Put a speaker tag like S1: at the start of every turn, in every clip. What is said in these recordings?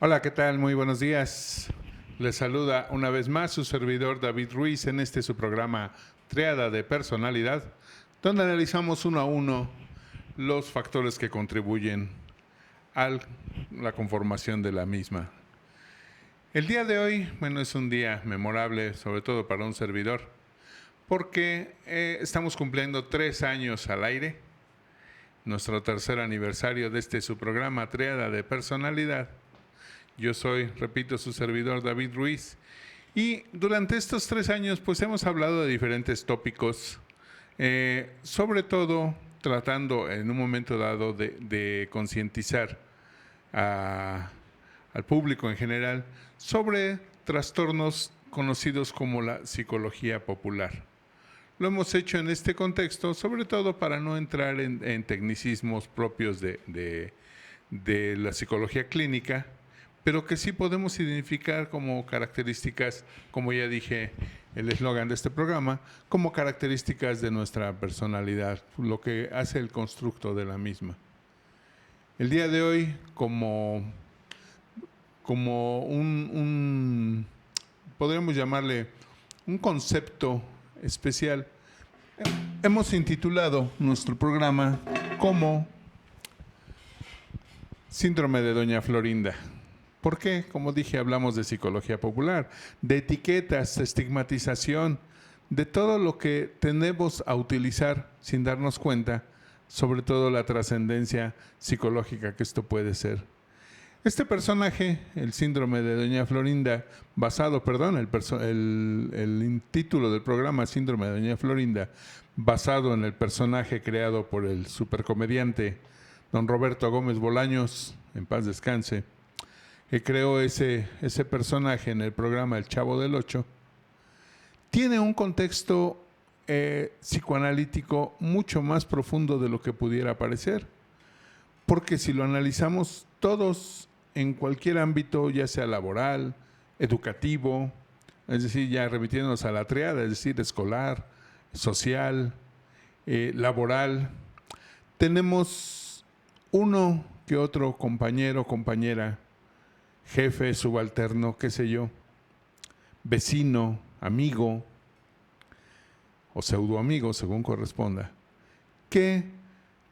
S1: Hola, ¿qué tal? Muy buenos días. Les saluda una vez más su servidor David Ruiz en su programa Tríada de Personalidad, donde analizamos uno a uno los factores que contribuyen a la conformación de la misma. El día de hoy, es un día memorable, sobre todo para un servidor, porque estamos cumpliendo 3 años al aire, nuestro tercer aniversario de su programa Tríada de Personalidad. Yo soy, repito, su servidor David Ruiz, y durante estos 3 años pues hemos hablado de diferentes tópicos, sobre todo tratando en un momento dado de concientizar al público en general sobre trastornos conocidos como la psicología popular. Lo hemos hecho en este contexto, sobre todo para no entrar en tecnicismos propios de la psicología clínica, pero que sí podemos identificar como características, como ya dije, el eslogan de este programa, como características de nuestra personalidad, lo que hace el constructo de la misma. El día de hoy, como podríamos llamarle un concepto especial, hemos intitulado nuestro programa como Síndrome de Doña Florinda. ¿Por qué? Como dije, hablamos de psicología popular, de etiquetas, estigmatización, de todo lo que tenemos a utilizar sin darnos cuenta, sobre todo la trascendencia psicológica que esto puede ser. Este personaje, el síndrome de Doña Florinda, el título del programa Síndrome de Doña Florinda, basado en el personaje creado por el supercomediante don Roberto Gómez Bolaños, en paz descanse, que creó ese personaje en el programa El Chavo del Ocho, tiene un contexto psicoanalítico mucho más profundo de lo que pudiera parecer, porque si lo analizamos todos en cualquier ámbito, ya sea laboral, educativo, es decir, ya remitiéndonos a la triada, es decir, escolar, social, laboral, tenemos uno que otro compañero, compañera, jefe, subalterno, qué sé yo, vecino, amigo o pseudoamigo, según corresponda, que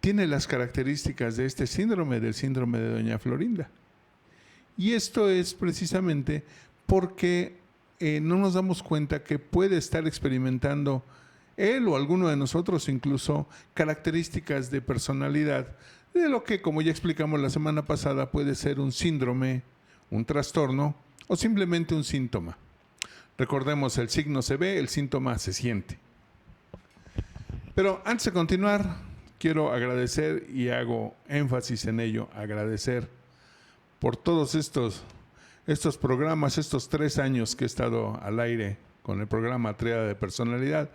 S1: tiene las características de este síndrome, del síndrome de Doña Florinda. Y esto es precisamente porque no nos damos cuenta que puede estar experimentando él o alguno de nosotros incluso características de personalidad de lo que, como ya explicamos la semana pasada, puede ser un síndrome, un trastorno o simplemente un síntoma. Recordemos, el signo se ve, el síntoma se siente. Pero antes de continuar, quiero agradecer, y hago énfasis en ello, agradecer por todos estos programas, estos 3 años que he estado al aire con el programa Tríada de Personalidad.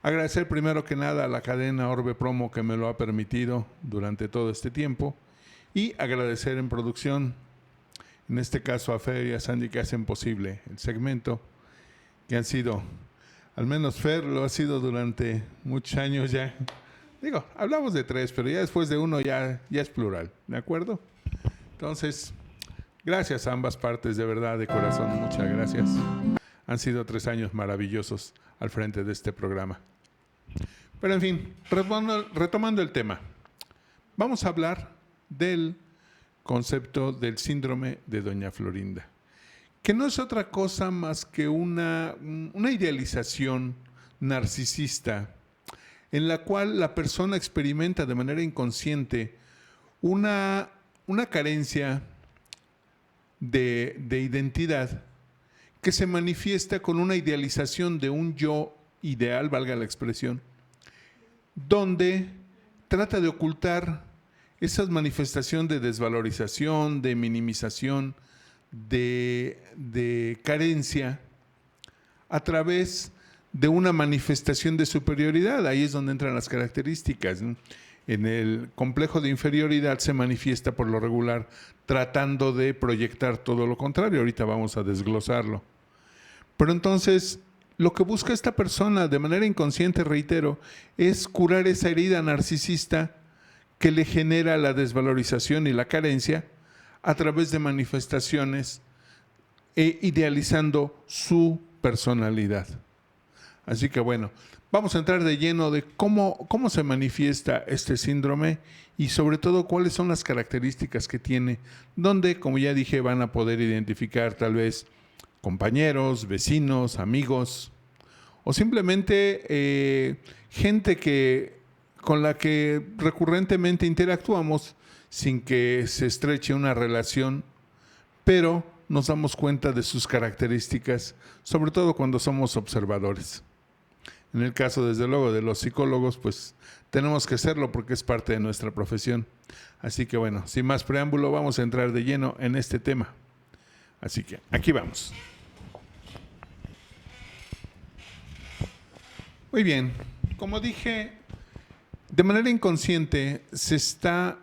S1: Agradecer primero que nada a la cadena Orbe Promo que me lo ha permitido durante todo este tiempo, y agradecer en producción, en este caso a Fer y a Sandy, que hacen posible el segmento, que han sido, al menos Fer lo ha sido durante muchos años ya. Digo, hablamos de 3, pero ya después de 1 ya es plural, ¿de acuerdo? Entonces, gracias a ambas partes, de verdad, de corazón, muchas gracias. Han sido 3 años maravillosos al frente de este programa. Pero en fin, retomando el tema, vamos a hablar del concepto del síndrome de Doña Florinda, que no es otra cosa más que una idealización narcisista en la cual la persona experimenta de manera inconsciente una carencia de identidad que se manifiesta con una idealización de un yo ideal, valga la expresión, donde trata de ocultar esas manifestaciones de desvalorización, de minimización, de carencia a través de una manifestación de superioridad. Ahí es donde entran las características, ¿no? En el complejo de inferioridad se manifiesta por lo regular tratando de proyectar todo lo contrario. Ahorita vamos a desglosarlo. Pero entonces, lo que busca esta persona de manera inconsciente, reitero, es curar esa herida narcisista que le genera la desvalorización y la carencia a través de manifestaciones e idealizando su personalidad. Así que bueno, vamos a entrar de lleno de cómo se manifiesta este síndrome y sobre todo cuáles son las características que tiene, donde, como ya dije, van a poder identificar tal vez compañeros, vecinos, amigos o simplemente gente con la que recurrentemente interactuamos sin que se estreche una relación, pero nos damos cuenta de sus características, sobre todo cuando somos observadores. En el caso, desde luego, de los psicólogos, pues tenemos que hacerlo porque es parte de nuestra profesión. Así que bueno, sin más preámbulo, vamos a entrar de lleno en este tema. Así que aquí vamos. Muy bien, como dije, de manera inconsciente se está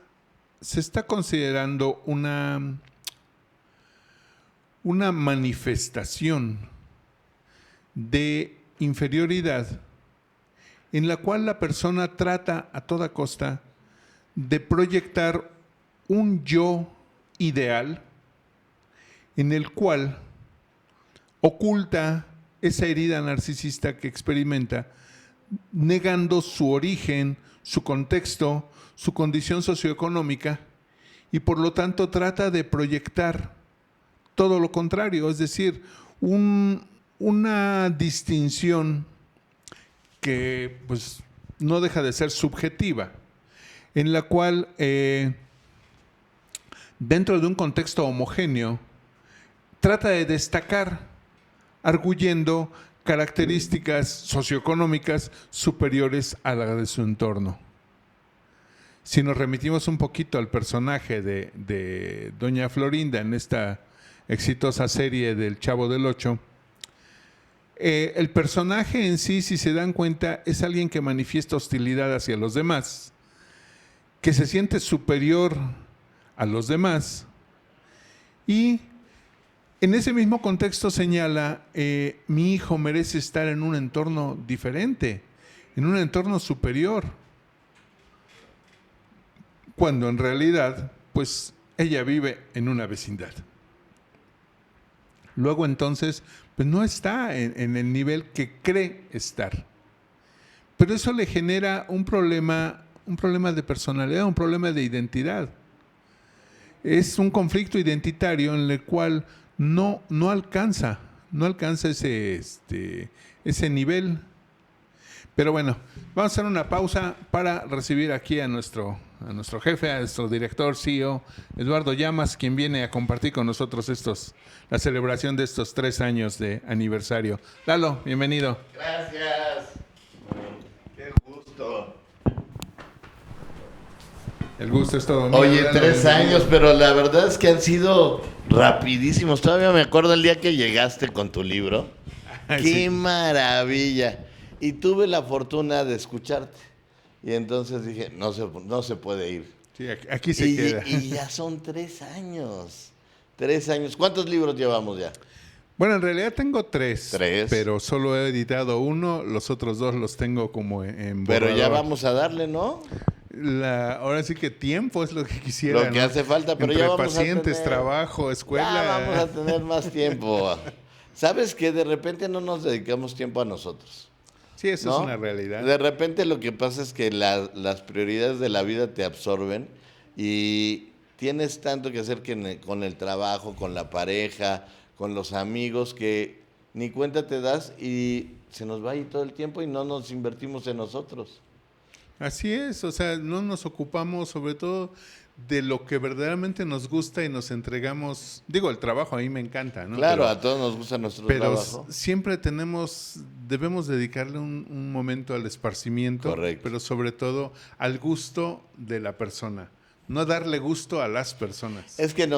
S1: considerando una manifestación de inferioridad en la cual la persona trata a toda costa de proyectar un yo ideal en el cual oculta esa herida narcisista que experimenta, negando su origen, su contexto, su condición socioeconómica, y por lo tanto trata de proyectar todo lo contrario, es decir, una distinción que pues no deja de ser subjetiva, en la cual dentro de un contexto homogéneo trata de destacar, arguyendo características socioeconómicas superiores a la de su entorno. Si nos remitimos un poquito al personaje de Doña Florinda en esta exitosa serie del Chavo del Ocho, el personaje en sí, si se dan cuenta, es alguien que manifiesta hostilidad hacia los demás, que se siente superior a los demás y en ese mismo contexto señala, mi hijo merece estar en un entorno diferente, en un entorno superior, cuando en realidad, pues, ella vive en una vecindad. Luego entonces, pues no está en el nivel que cree estar. Pero eso le genera un problema de personalidad, un problema de identidad. Es un conflicto identitario en el cual no alcanza ese nivel. Pero bueno, vamos a hacer una pausa para recibir aquí a nuestro jefe, a nuestro director, CEO, Eduardo Llamas, quien viene a compartir con nosotros la celebración de estos 3 años de aniversario. Lalo, bienvenido.
S2: Gracias. Qué gusto.
S1: El gusto es todo mío.
S2: Oye, 3 años, pero la verdad es que han sido rapidísimos. Todavía me acuerdo el día que llegaste con tu libro. ¡Qué
S1: Sí.
S2: maravilla! Y tuve la fortuna de escucharte. Y entonces dije, no se puede ir.
S1: Sí, aquí se queda.
S2: Y ya son 3 años. 3 años. ¿Cuántos libros llevamos ya?
S1: Bueno, en realidad tengo 3.
S2: 3.
S1: Pero solo he editado 1, los otros 2 los tengo como en borrador.
S2: Pero ya vamos a darle, ¿no?
S1: Ahora sí que tiempo es lo que quisiera.
S2: Lo que hace falta, pero
S1: entre
S2: ya vamos
S1: pacientes,
S2: a tener,
S1: trabajo, escuela.
S2: Ya vamos a tener más tiempo. ¿Sabes que de repente no nos dedicamos tiempo a nosotros?
S1: Sí, eso
S2: ¿no?
S1: es una realidad.
S2: De repente lo que pasa es que las prioridades de la vida te absorben y tienes tanto que hacer con el trabajo, con la pareja, con los amigos, que ni cuenta te das y se nos va ahí todo el tiempo y no nos invertimos en nosotros.
S1: Así es, o sea, no nos ocupamos sobre todo de lo que verdaderamente nos gusta y nos entregamos. Digo, el trabajo a mí me encanta, ¿no?
S2: Claro, a todos nos gusta nuestro trabajo.
S1: Pero siempre debemos dedicarle un momento al esparcimiento.
S2: Correcto.
S1: Pero sobre todo al gusto de la persona. No darle gusto a las personas.
S2: Es que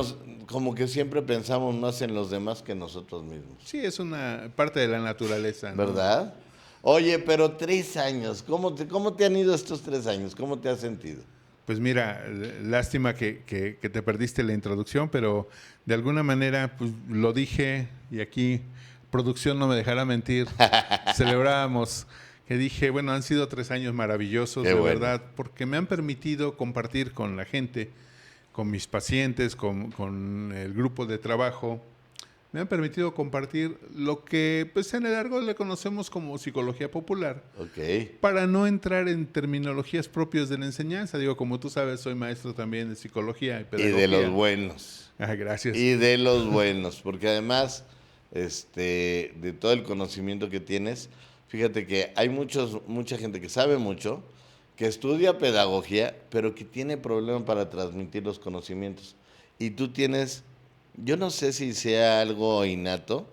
S2: como que siempre pensamos más en los demás que en nosotros mismos.
S1: Sí, es una parte de la naturaleza, ¿no?
S2: ¿Verdad? Oye, pero 3 años, ¿cómo te han ido estos 3 años? ¿Cómo te has sentido?
S1: Pues mira, lástima que te perdiste la introducción, pero de alguna manera pues, lo dije y aquí producción no me dejará mentir. Celebrábamos que dije, bueno, han sido 3 años maravillosos,
S2: Qué
S1: de
S2: bueno.
S1: verdad, porque me han permitido compartir con la gente, con mis pacientes, con el grupo de trabajo, me han permitido compartir lo que pues en el argot le conocemos como psicología popular,
S2: Ok.
S1: para no entrar en terminologías propias de la enseñanza. Digo, como tú sabes, soy maestro también de psicología y
S2: Y
S1: pedagogía.
S2: de los buenos.
S1: Gracias.
S2: Y de los buenos, porque además de todo el conocimiento que tienes, fíjate que hay mucha gente que sabe mucho, que estudia pedagogía, pero que tiene problemas para transmitir los conocimientos. Y tú tienes, yo no sé si sea algo innato,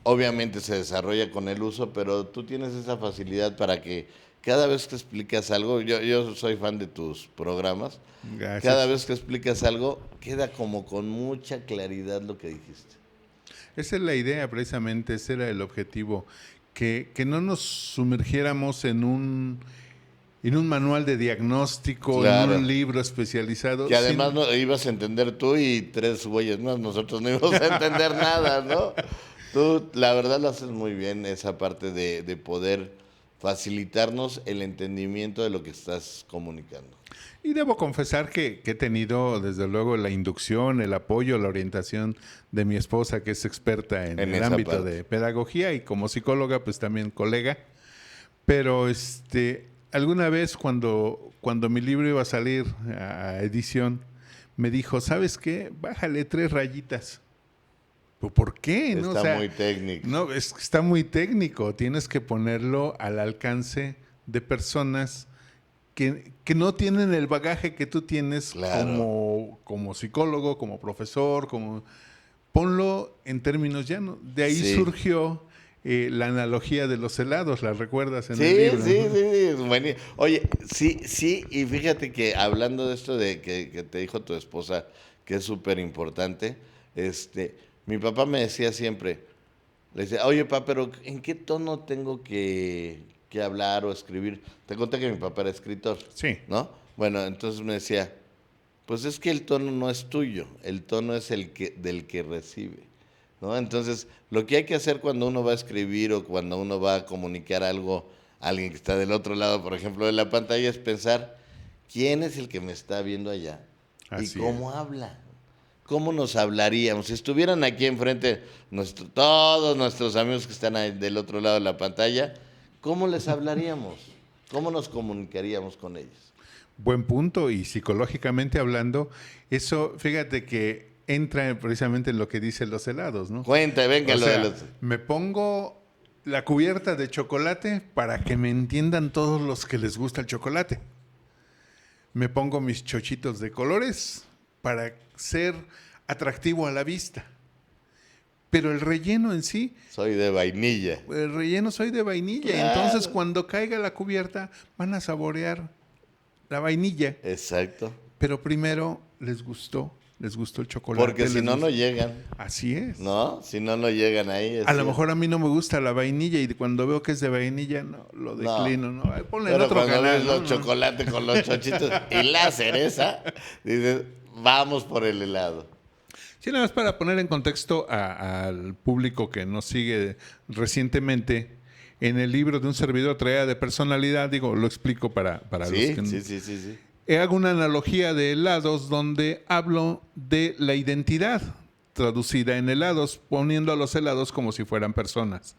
S2: obviamente se desarrolla con el uso, pero tú tienes esa facilidad para que cada vez que explicas algo, yo soy fan de tus programas,
S1: Gracias.
S2: cada vez que explicas algo, queda como con mucha claridad lo que dijiste.
S1: Esa es la idea, precisamente, ese era el objetivo, que no nos sumergiéramos en un manual de diagnóstico,
S2: Claro.
S1: en un libro especializado.
S2: Que además no ibas a entender tú y 3 güeyes más, nosotros no íbamos a entender nada, ¿no? Tú, la verdad, lo haces muy bien, esa parte de poder facilitarnos el entendimiento de lo que estás comunicando.
S1: Y debo confesar que he tenido, desde luego, la inducción, el apoyo, la orientación de mi esposa, que es experta en el
S2: esa
S1: ámbito
S2: parte.
S1: de pedagogía, y como psicóloga, pues también colega. Pero alguna vez cuando mi libro iba a salir a edición, me dijo, ¿sabes qué? Bájale 3 rayitas. Pues, ¿por qué? ¿No?
S2: Está muy técnico.
S1: No, está muy técnico. Tienes que ponerlo al alcance de personas que no tienen el bagaje que tú tienes.
S2: Claro.
S1: como psicólogo, como profesor, ponlo en términos llanos. De ahí
S2: Sí.
S1: surgió la analogía de los helados, ¿la recuerdas en el
S2: Sí,
S1: libro?
S2: sí, sí, es buenísimo. Oye, sí, y fíjate que hablando de esto de que te dijo tu esposa, que es súper importante, mi papá me decía siempre, le decía, oye, papá, pero ¿en qué tono tengo que hablar o escribir? Te conté que mi papá era escritor,
S1: Sí.
S2: ¿no? Bueno, entonces me decía, pues es que el tono no es tuyo, el tono es del que recibe, ¿no? Entonces, lo que hay que hacer cuando uno va a escribir o cuando uno va a comunicar algo a alguien que está del otro lado, por ejemplo, de la pantalla, es pensar quién es el que me está viendo allá y
S1: Así
S2: cómo habla. ¿Cómo nos hablaríamos? Si estuvieran aquí enfrente todos nuestros amigos que están ahí del otro lado de la pantalla, ¿cómo les hablaríamos? ¿Cómo nos comunicaríamos con ellos?
S1: Buen punto, y psicológicamente hablando, eso, fíjate que entra precisamente en lo que dicen los helados, ¿no?
S2: Cuenta, venga,
S1: O
S2: lo
S1: sea,
S2: de los...
S1: me pongo la cubierta de chocolate para que me entiendan todos los que les gusta el chocolate. Me pongo mis chochitos de colores para ser atractivo a la vista. Pero el relleno en sí,
S2: Soy de vainilla.
S1: el relleno soy de vainilla.
S2: Claro.
S1: Entonces, cuando caiga la cubierta, van a saborear la vainilla.
S2: Exacto.
S1: Pero primero les gustó el chocolate.
S2: Porque si
S1: les
S2: no,
S1: gustó.
S2: no llegan,
S1: Así es.
S2: ¿no? Si no, no llegan ahí.
S1: A lo mejor a mí no me gusta la vainilla, y cuando veo que es de vainilla, no, lo declino, ¿no? Ay, ponle en
S2: Pero
S1: otro
S2: cuando
S1: canal,
S2: ves
S1: ¿no?
S2: los chocolates con los chochitos y la cereza, dices, vamos por el helado.
S1: Sí, nada más para poner en contexto al público que nos sigue recientemente, en el libro de un servidor traía de personalidad, digo, lo explico para
S2: Sí,
S1: los que...
S2: sí.
S1: Hago una analogía de helados donde hablo de la identidad traducida en helados, poniendo a los helados como si fueran personas.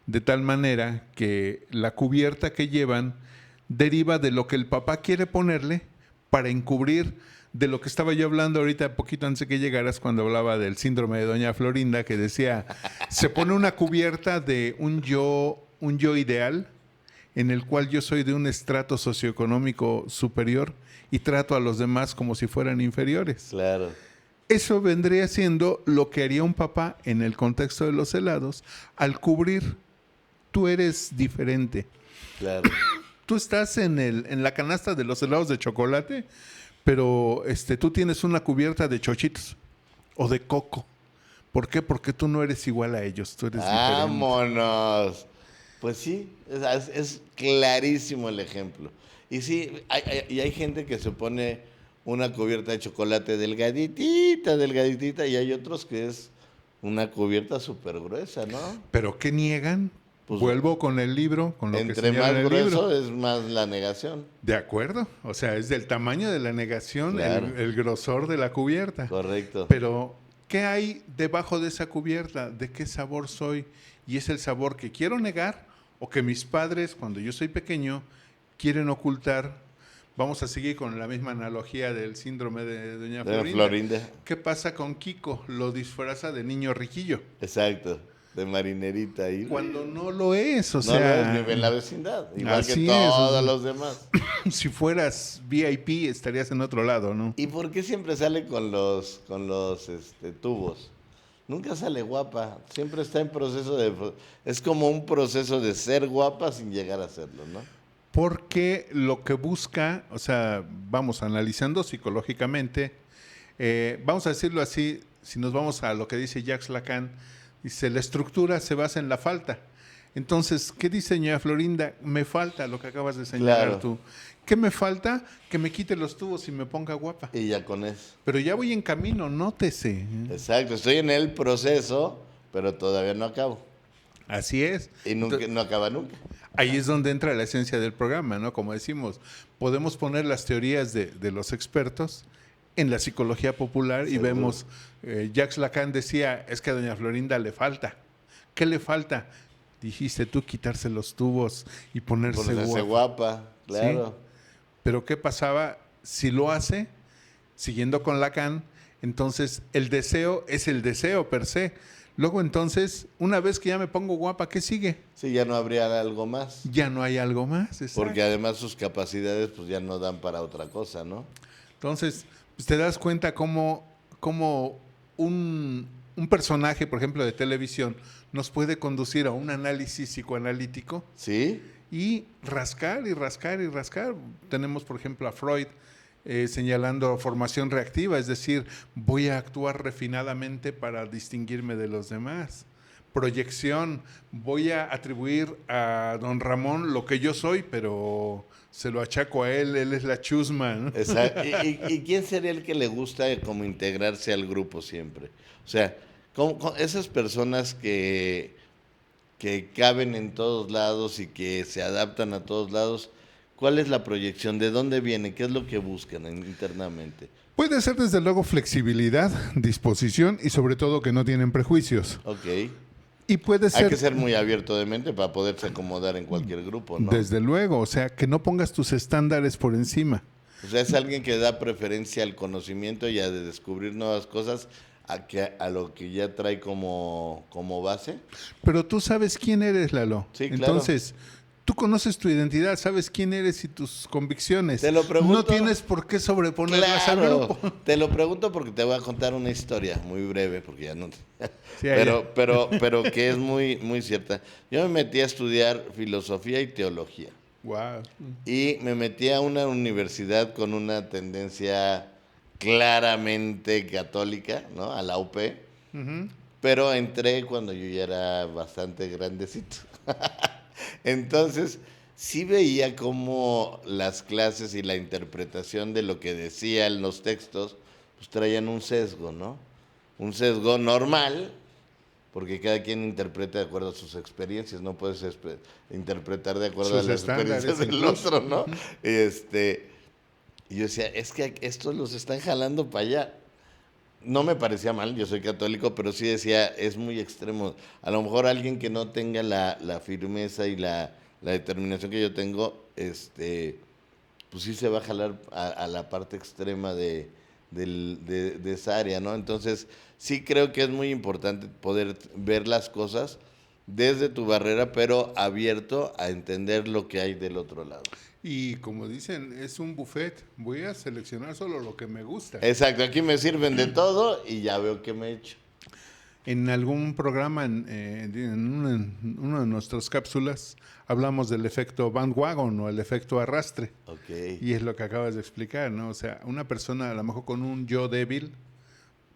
S1: De tal manera que la cubierta que llevan deriva de lo que el papá quiere ponerle para encubrir de lo que estaba yo hablando ahorita, poquito antes de que llegaras, cuando hablaba del síndrome de Doña Florinda, que decía, se pone una cubierta de un yo ideal, en el cual yo soy de un estrato socioeconómico superior y trato a los demás como si fueran inferiores.
S2: Claro.
S1: Eso vendría siendo lo que haría un papá en el contexto de los helados, al cubrir, tú eres diferente.
S2: Claro.
S1: Tú estás en la canasta de los helados de chocolate, pero tú tienes una cubierta de chochitos o de coco. ¿Por qué? Porque tú no eres igual a ellos, tú eres diferente.
S2: ¡Vámonos! Pues sí, es clarísimo el ejemplo. Y sí, hay gente que se pone una cubierta de chocolate delgaditita, y hay otros que es una cubierta súper gruesa, ¿no?
S1: ¿Pero qué niegan?
S2: Pues,
S1: vuelvo con el libro, con lo que
S2: entre
S1: señala
S2: más
S1: en el
S2: grueso
S1: libro.
S2: es más la negación.
S1: De acuerdo, o sea, es del tamaño de la negación
S2: Claro.
S1: el grosor de la cubierta.
S2: Correcto.
S1: Pero, ¿qué hay debajo de esa cubierta? ¿De qué sabor soy? Y es el sabor que quiero negar o que mis padres, cuando yo soy pequeño, quieren ocultar. Vamos a seguir con la misma analogía del síndrome de Doña
S2: De
S1: Florinda.
S2: Florinda.
S1: ¿Qué pasa con Kiko? Lo disfraza de niño riquillo.
S2: Exacto. De marinerita ahí.
S1: Cuando no lo es, o
S2: No
S1: sea...
S2: lo es, vive en la vecindad. Igual
S1: así
S2: que
S1: es,
S2: todos
S1: o sea,
S2: los demás.
S1: si fueras VIP estarías en otro lado, ¿no?
S2: ¿Y por qué siempre sale con los tubos? Nunca sale guapa. Siempre está en proceso de... Es como un proceso de ser guapa sin llegar a serlo, ¿no?
S1: Porque lo que busca, o sea, vamos analizando psicológicamente, vamos a decirlo así, si nos vamos a lo que dice Jacques Lacan, dice, la estructura se basa en la falta. Entonces, ¿qué dice doña Florinda? Me falta lo que acabas de señalar
S2: Claro.
S1: tú. ¿Qué me falta? Que me quite los tubos y me ponga guapa.
S2: Y ya con eso.
S1: Pero ya voy en camino, nótese.
S2: Exacto. Estoy en el proceso, pero todavía no acabo.
S1: Así es.
S2: Y nunca, no acaba nunca.
S1: Ahí es donde entra la esencia del programa, ¿no? Como decimos, podemos poner las teorías de los expertos en la psicología popular y
S2: Seguro.
S1: vemos, Jacques Lacan decía, es que a doña Florinda le falta. ¿Qué le falta? Dijiste tú, quitarse los tubos y ponerse
S2: Ponerse
S1: guapa.
S2: guapa, claro.
S1: Pero ¿qué pasaba? Si lo hace, siguiendo con Lacan, entonces el deseo es el deseo per se. Luego entonces, una vez que ya me pongo guapa, ¿qué sigue?
S2: Sí, ya no habría algo más.
S1: Ya no hay algo más. Exacto.
S2: Porque además sus capacidades pues ya no dan para otra cosa, ¿no?
S1: Entonces, pues, te das cuenta cómo un personaje, por ejemplo, de televisión, nos puede conducir a un análisis psicoanalítico
S2: ¿Sí?
S1: y rascar y rascar y rascar. Tenemos, por ejemplo, a Freud señalando formación reactiva, es decir, voy a actuar refinadamente para distinguirme de los demás. Proyección, voy a atribuir a don Ramón lo que yo soy, pero se lo achaco a él es la chusma, ¿no?
S2: Exacto. ¿Y quién sería el que le gusta como integrarse al grupo siempre? O sea, esas personas que caben en todos lados y que se adaptan a todos lados, ¿cuál es la proyección? ¿De dónde viene? ¿Qué es lo que buscan internamente?
S1: Puede ser desde luego flexibilidad, disposición y sobre todo que no tienen prejuicios.
S2: Ok.
S1: Y puede ser...
S2: Hay que ser muy abierto de mente para poderse acomodar en cualquier grupo, ¿no?
S1: Desde luego, o sea, que no pongas tus estándares por encima.
S2: O sea, es alguien que da preferencia al conocimiento y a de descubrir nuevas cosas a lo que ya trae como base.
S1: Pero tú sabes quién eres, Lalo.
S2: Sí, claro.
S1: Entonces, tú conoces tu identidad, sabes quién eres y tus convicciones.
S2: Te lo pregunto.
S1: No tienes por qué sobreponerlas al
S2: Claro,
S1: grupo.
S2: te lo pregunto porque te voy a contar una historia muy breve, porque ya no...
S1: Sí,
S2: pero que es muy, muy cierta. Yo me metí a estudiar filosofía y teología.
S1: Wow.
S2: Y me metí a una universidad con una tendencia claramente católica, ¿no? A la UP. Pero entré cuando yo ya era bastante grandecito. Entonces, sí veía cómo las clases y la interpretación de lo que decían los textos, pues traían un sesgo, ¿no? Un sesgo normal, porque cada quien interpreta de acuerdo a sus experiencias, no puedes interpretar de acuerdo
S1: Sus
S2: a las
S1: estándares
S2: experiencias del
S1: incluso.
S2: otro, ¿no? Y yo decía, es que estos los están jalando para allá. No me parecía mal, yo soy católico, pero sí decía, es muy extremo. A lo mejor alguien que no tenga la firmeza y la determinación que yo tengo, pues sí se va a jalar a la parte extrema de esa área, ¿no? Entonces, sí creo que es muy importante poder ver las cosas desde tu barrera, pero abierto a entender lo que hay del otro lado.
S1: Y como dicen, es un buffet. Voy a seleccionar solo lo que me gusta.
S2: Exacto, aquí me sirven de todo y ya veo qué me he hecho.
S1: En algún programa, en una de nuestras cápsulas, hablamos del efecto bandwagon o el efecto arrastre.
S2: Ok.
S1: Y es lo que acabas de explicar, ¿no? O sea, una persona a lo mejor con un yo débil,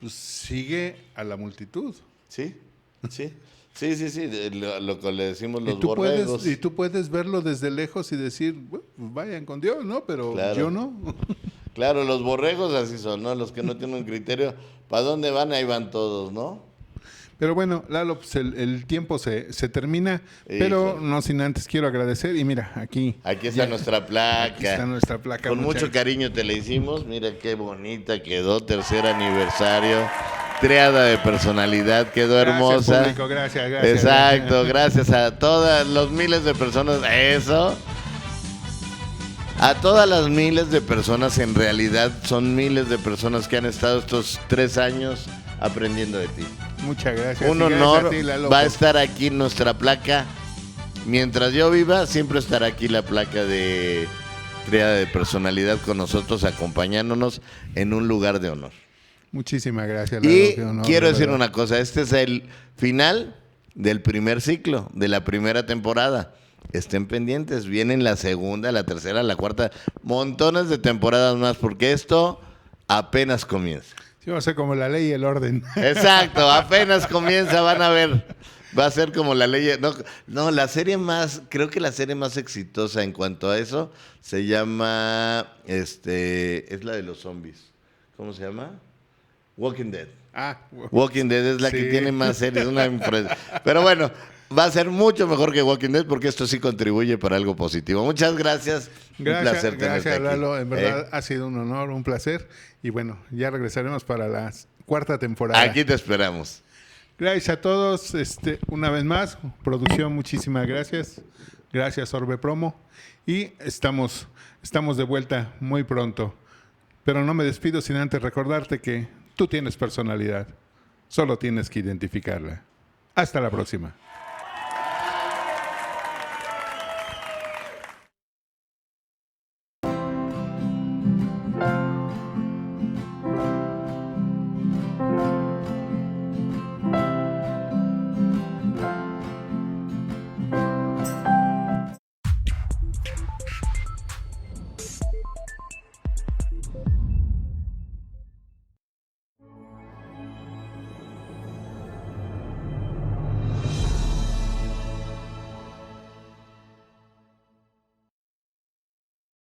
S1: pues sigue a la multitud.
S2: Sí, sí. Sí, lo que le decimos los
S1: Y tú
S2: borregos.
S1: tú puedes verlo desde lejos y decir, bueno, pues vayan con Dios, ¿no? Pero
S2: Claro.
S1: yo no.
S2: Claro, los borregos así son, ¿no? Los que no tienen un criterio, ¿para dónde van? Ahí van todos, ¿no?
S1: Pero bueno, Lalo, pues el tiempo se termina, pero
S2: Híjole.
S1: no sin antes quiero agradecer. Y mira, aquí
S2: Aquí está nuestra placa.
S1: aquí está nuestra placa.
S2: Con mucho cariño te la hicimos. Mira qué bonita quedó. Tercer aniversario. Triada de personalidad. Quedó hermosa.
S1: Gracias, público, gracias.
S2: Exacto. Gracias a todas los miles de personas. Eso. A todas las miles de personas, en realidad son miles de personas que han estado estos 3 años aprendiendo de ti.
S1: Muchas gracias.
S2: Un
S1: Y gracias
S2: honor.
S1: a ti, Lalo,
S2: Va a
S1: por-
S2: estar aquí nuestra placa. Mientras yo viva, siempre estará aquí la placa de Triada de Personalidad con nosotros, acompañándonos en un lugar de honor.
S1: Muchísimas gracias, Lalo.
S2: Y
S1: qué honor,
S2: quiero
S1: de
S2: decir
S1: verdad.
S2: una cosa, este es el final del primer ciclo, de la primera temporada. Estén pendientes, vienen la segunda, la tercera, la cuarta, montones de temporadas más, porque esto apenas comienza.
S1: Sí, va a ser como la ley y el orden.
S2: Exacto, apenas comienza, van a ver. Va a ser como la ley. No, la serie más, creo que la serie más exitosa en cuanto a eso se llama, es la de los zombies. ¿Cómo se llama? Walking Dead.
S1: Ah,
S2: Walking Dead es la que
S1: Sí.
S2: tiene más series, una empresa. Pero bueno, va a ser mucho mejor que Walking Dead porque esto sí contribuye para algo positivo. Muchas gracias. Un placer tenerte
S1: gracias,
S2: aquí.
S1: Lalo. En verdad ha sido un honor, un placer. Y bueno, ya regresaremos para la cuarta temporada.
S2: Aquí te esperamos.
S1: Gracias a todos. Una vez más, producción, muchísimas gracias. Gracias, Orbe Promo. Y estamos de vuelta muy pronto. Pero no me despido sin antes recordarte que tú tienes personalidad. Solo tienes que identificarla. Hasta la próxima.